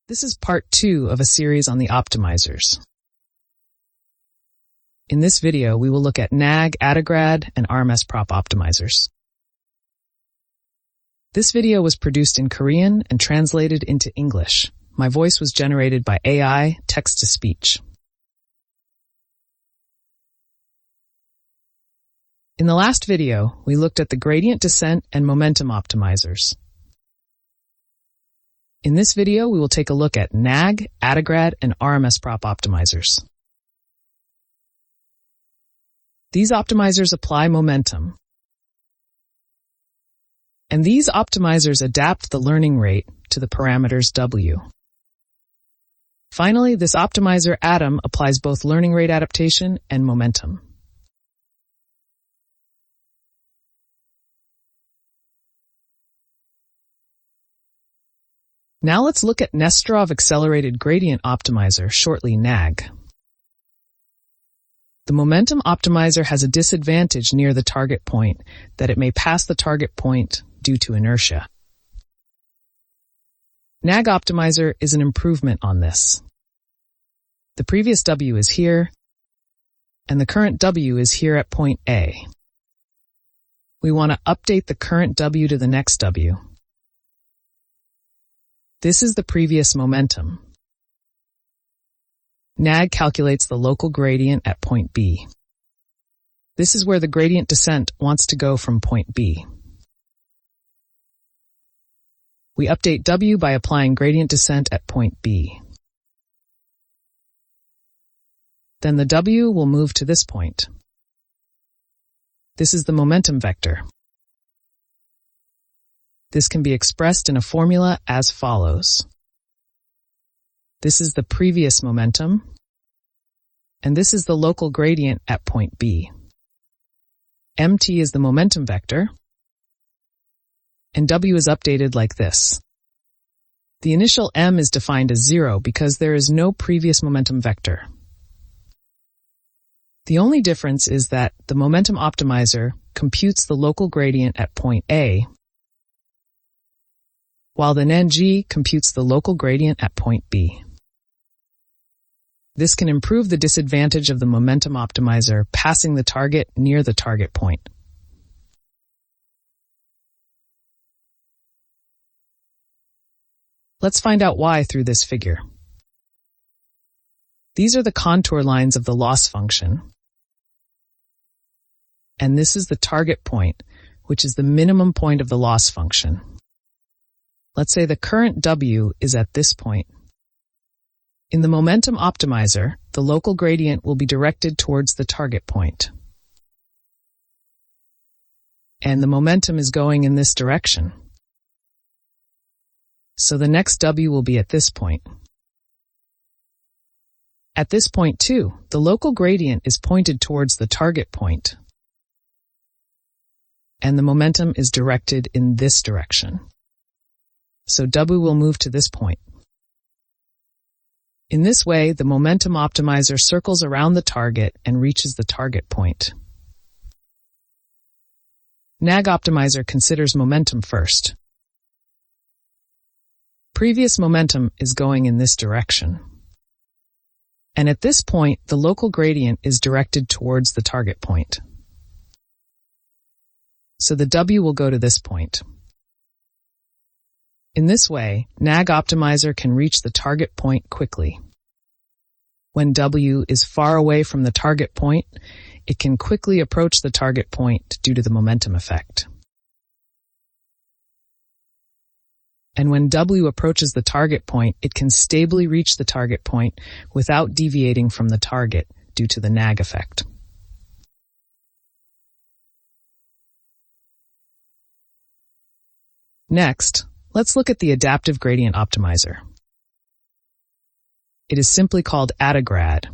This is part 2 of a series on the optimizers. In this video, we will look at NAG, Adagrad, and RMSprop optimizers. This video was produced in Korean and translated into English. My voice was generated by AI, text-to-speech. In the last video, we looked at the gradient descent and momentum optimizers. In this video, we will take a look at NAG, Adagrad, and RMSprop optimizers. These optimizers apply momentum. And these optimizers adapt the learning rate to the parameters W. Finally, this optimizer ATOM applies both learning rate adaptation and momentum. Now let's look at Nesterov Accelerated Gradient Optimizer, shortly NAG. The momentum optimizer has a disadvantage near the target point, that it may pass the target point due to inertia. NAG optimizer is an improvement on this. The previous W is here, and the current W is here at point A. We want to update the current W to the next W. This is the previous momentum. NAG calculates the local gradient at point B. This is where the gradient descent wants to go from point B. We update W by applying gradient descent at point B. Then the W will move to this point. This is the momentum vector. This can be expressed in a formula as follows. This is the previous momentum, and this is the local gradient at point B. MT is the momentum vector, and W is updated like this. The initial M is defined as 0 because there is no previous momentum vector. The only difference is that the momentum optimizer computes the local gradient at point A, while the NAG computes the local gradient at point B. This can improve the disadvantage of the momentum optimizer passing the target near the target point. Let's find out why through this figure. These are the contour lines of the loss function, and this is the target point, which is the minimum point of the loss function. Let's say the current W is at this point. In the momentum optimizer, the local gradient will be directed towards the target point. And the momentum is going in this direction. So the next W will be at this point. At this point too, the local gradient is pointed towards the target point. And the momentum is directed in this direction. So W will move to this point. In this way, the momentum optimizer circles around the target and reaches the target point. NAG optimizer considers momentum first. Previous momentum is going in this direction. And at this point, the local gradient is directed towards the target point. So the W will go to this point. In this way, NAG optimizer can reach the target point quickly. When W is far away from the target point, it can quickly approach the target point due to the momentum effect. And when W approaches the target point, it can stably reach the target point without deviating from the target due to the NAG effect. Next, let's look at the adaptive gradient optimizer. It is simply called Adagrad.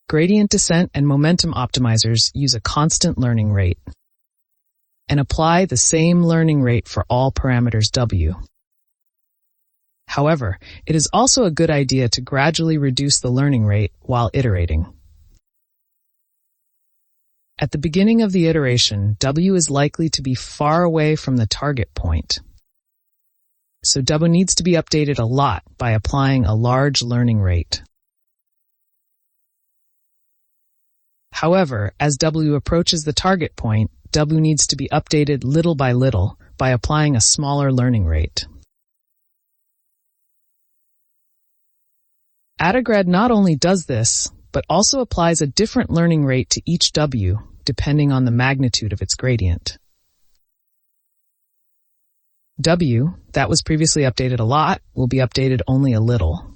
Gradient descent and momentum optimizers use a constant learning rate and apply the same learning rate for all parameters W. However, it is also a good idea to gradually reduce the learning rate while iterating. At the beginning of the iteration, W is likely to be far away from the target point. so W needs to be updated a lot by applying a large learning rate. However, as W approaches the target point, W needs to be updated little by little by applying a smaller learning rate. Adagrad not only does this, but also applies a different learning rate to each W, depending on the magnitude of its gradient. W, that was previously updated a lot, will be updated only a little.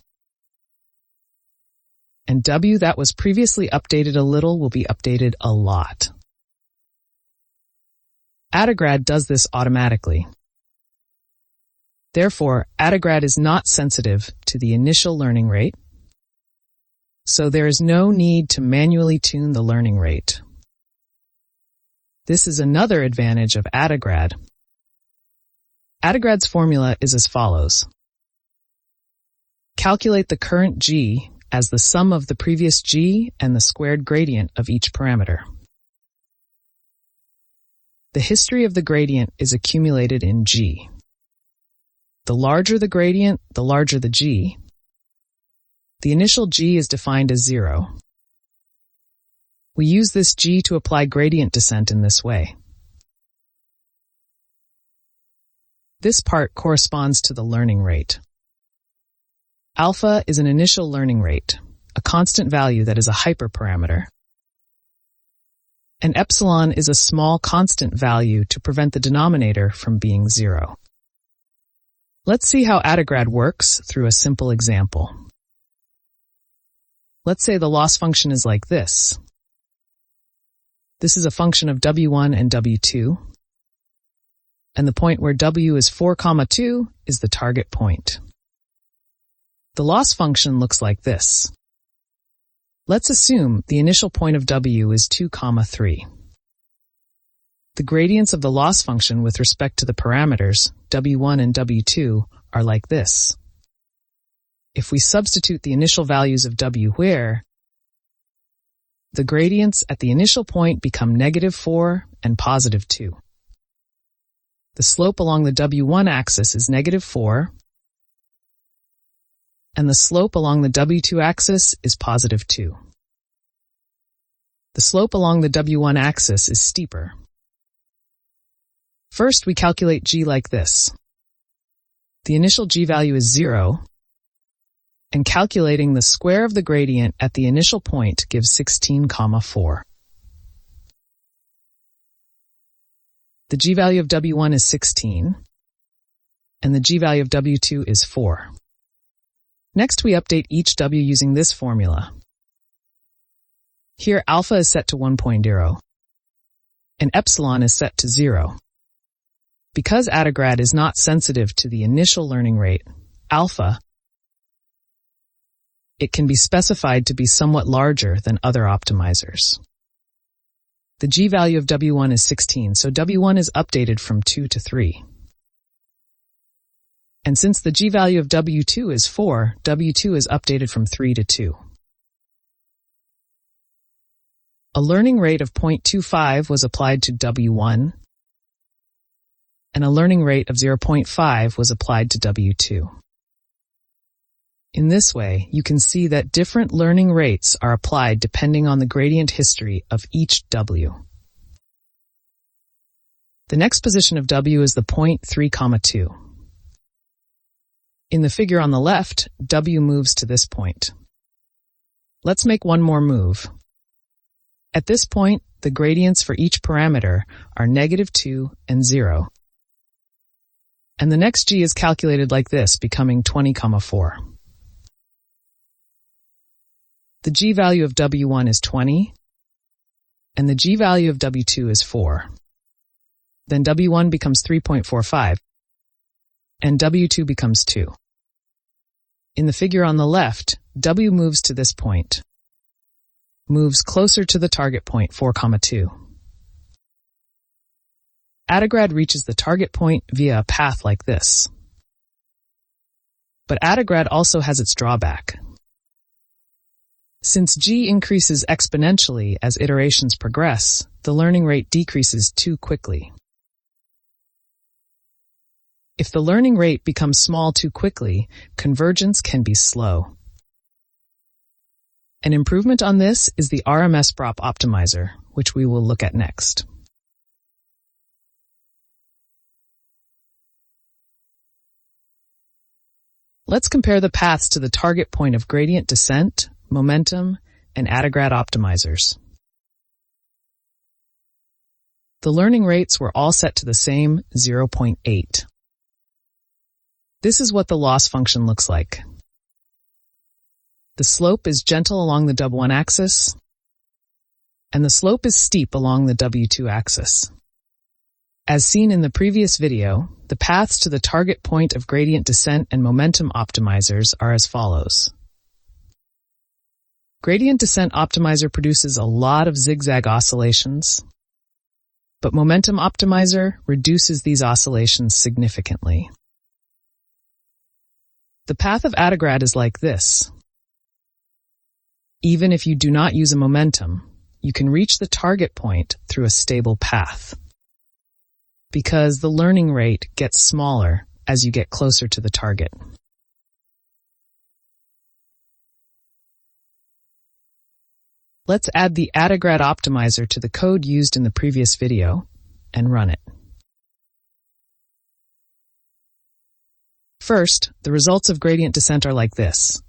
And W, that was previously updated a little, will be updated a lot. Adagrad does this automatically. Therefore, Adagrad is not sensitive to the initial learning rate, so there is no need to manually tune the learning rate. This is another advantage of Adagrad. Adagrad's formula is as follows. Calculate the current G as the sum of the previous G and the squared gradient of each parameter. The history of the gradient is accumulated in G. The larger the gradient, the larger the G. The initial G is defined as 0. We use this G to apply gradient descent in this way. This part corresponds to the learning rate. Alpha is an initial learning rate, a constant value that is a hyperparameter. And epsilon is a small constant value to prevent the denominator from being 0. Let's see how Adagrad works through a simple example. Let's say the loss function is like this. This is a function of W1 and W2, and the point where W is 4, 2 is the target point. The loss function looks like this. Let's assume the initial point of W is 2, 3. The gradients of the loss function with respect to the parameters W1 and W2 are like this. If we substitute the initial values of W where, the gradients at the initial point become -4 and +2. The slope along the W1 axis is -4, and the slope along the W2 axis is +2. The slope along the W1 axis is steeper. First, we calculate G like this. The initial G value is 0, and calculating the square of the gradient at the initial point gives 16, 4. The G value of W1 is 16, and the G value of W2 is 4. Next, we update each W using this formula. Here, alpha is set to 1.0, and epsilon is set to 0. Because Adagrad is not sensitive to the initial learning rate, alpha, it can be specified to be somewhat larger than other optimizers. The G value of W1 is 16, so W1 is updated from 2 to 3. And since the G value of W2 is 4, W2 is updated from 3 to 2. A learning rate of 0.25 was applied to W1, and a learning rate of 0.5 was applied to W2. In this way, you can see that different learning rates are applied depending on the gradient history of each W. The next position of W is the point 3, 2. In the figure on the left, W moves to this point. Let's make one more move. At this point, the gradients for each parameter are -2 and 0. And the next G is calculated like this, becoming 20, 4. The G value of W1 is 20, and the G value of W2 is 4. Then W1 becomes 3.45, and W2 becomes 2. In the figure on the left, W moves to this point, moves closer to the target point 4, 2. Adagrad reaches the target point via a path like this. But Adagrad also has its drawback. Since G increases exponentially as iterations progress, the learning rate decreases too quickly. If the learning rate becomes small too quickly, convergence can be slow. An improvement on this is the RMSprop optimizer, which we will look at next. Let's compare the paths to the target point of gradient descent, momentum, and Adagrad optimizers. The learning rates were all set to the same 0.8. This is what the loss function looks like. The slope is gentle along the W1 axis, and the slope is steep along the W2 axis. As seen in the previous video, the paths to the target point of gradient descent and momentum optimizers are as follows. Gradient descent optimizer produces a lot of zigzag oscillations, but momentum optimizer reduces these oscillations significantly. The path of Adagrad is like this. Even if you do not use a momentum, you can reach the target point through a stable path, because the learning rate gets smaller as you get closer to the target. Let's add the Adagrad optimizer to the code used in the previous video and run it. First, the results of gradient descent are like this.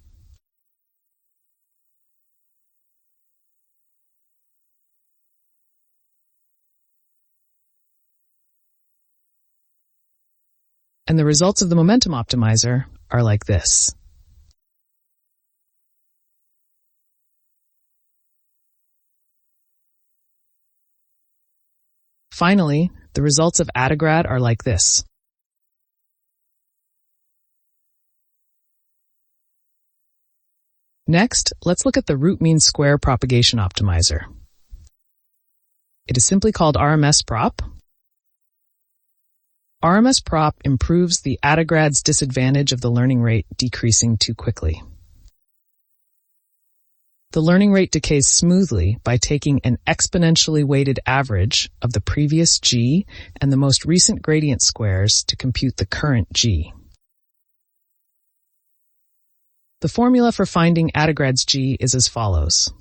And the results of the momentum optimizer are like this. Finally, the results of Adagrad are like this. Next, let's look at the Root Mean Square Propagation optimizer. It is simply called RMSprop. RMSprop improves the Adagrad's disadvantage of the learning rate decreasing too quickly. The learning rate decays smoothly by taking an exponentially weighted average of the previous G and the most recent gradient squares to compute the current G. The formula for finding Adagrad's G is as follows.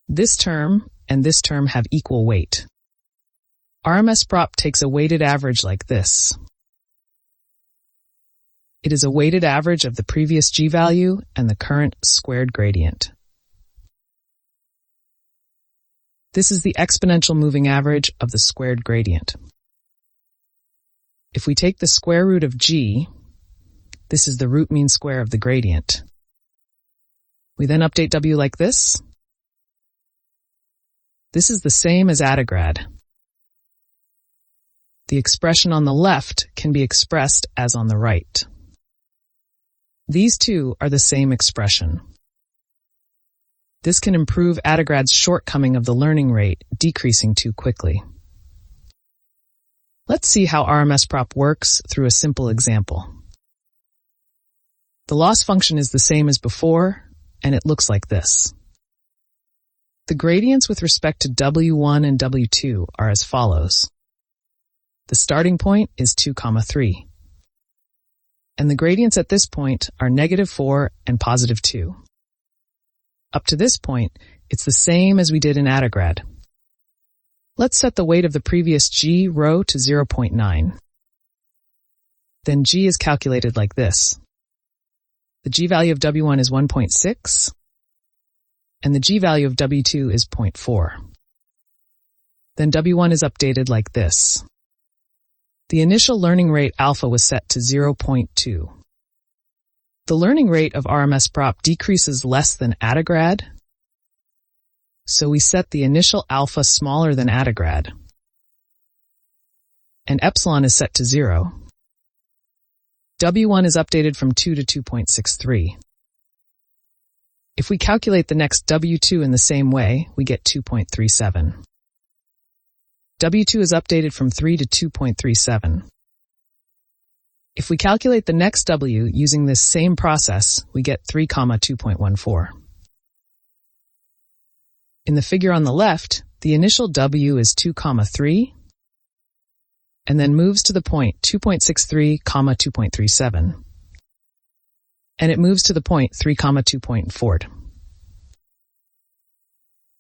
This term and this term have equal weight. RMSprop takes a weighted average like this. It is a weighted average of the previous G value and the current squared gradient. This is the exponential moving average of the squared gradient. If we take the square root of G, this is the root mean square of the gradient. We then update W like this. This is the same as Adagrad. The expression on the left can be expressed as on the right. These two are the same expression. This can improve Adagrad's shortcoming of the learning rate decreasing too quickly. Let's see how RMSprop works through a simple example. The loss function is the same as before, and it looks like this. The gradients with respect to W1 and W2 are as follows. The starting point is 2, 3. And the gradients at this point are -4 and +2. Up to this point, it's the same as we did in Adagrad. Let's set the weight of the previous G row to 0.9. Then G is calculated like this. The G value of W1 is 1.6, and the G value of W2 is 0.4. Then W1 is updated like this. The initial learning rate alpha was set to 0.2. The learning rate of RMSprop decreases less than Adagrad, so we set the initial alpha smaller than Adagrad, and epsilon is set to 0. W1 is updated from 2 to 2.63. If we calculate the next W2 in the same way, we get 2.37. W2 is updated from 3 to 2.37. If we calculate the next W using this same process, we get 3, 2.14. In the figure on the left, the initial W is 2, 3, and then moves to the point 2.63, 2.37. And it moves to the point 3, 2.4.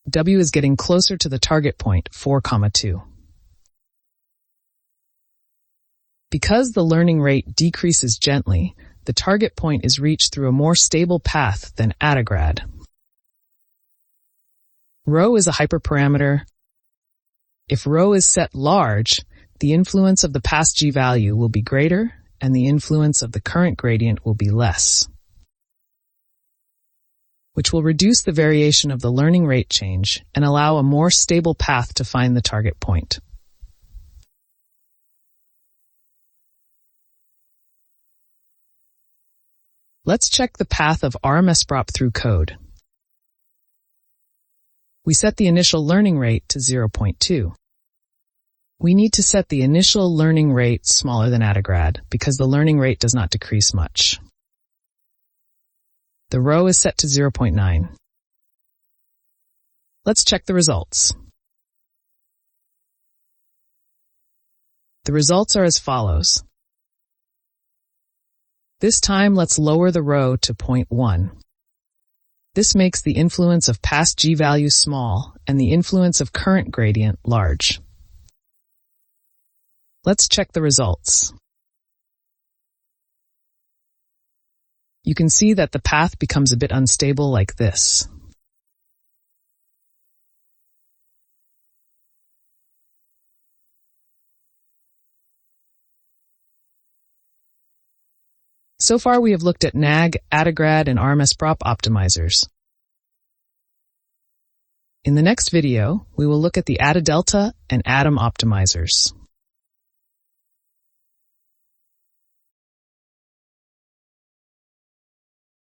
W is getting closer to the target point 4, 2. Because the learning rate decreases gently, the target point is reached through a more stable path than Adagrad. Rho is a hyperparameter. If rho is set large, the influence of the past g value will be greater and the influence of the current gradient will be less, which will reduce the variation of the learning rate change and allow a more stable path to find the target point. Let's check the path of RMSprop through code. We set the initial learning rate to 0.2. We need to set the initial learning rate smaller than Adagrad because the learning rate does not decrease much. The rho is set to 0.9. Let's check the results. The results are as follows. This time, let's lower the rho to 0.1. This makes the influence of past g value small and the influence of current gradient large. Let's check the results. You can see that the path becomes a bit unstable like this. So far, we have looked at NAG, Adagrad, and RMSprop optimizers. In the next video, we will look at the Ada delta and Atom optimizers.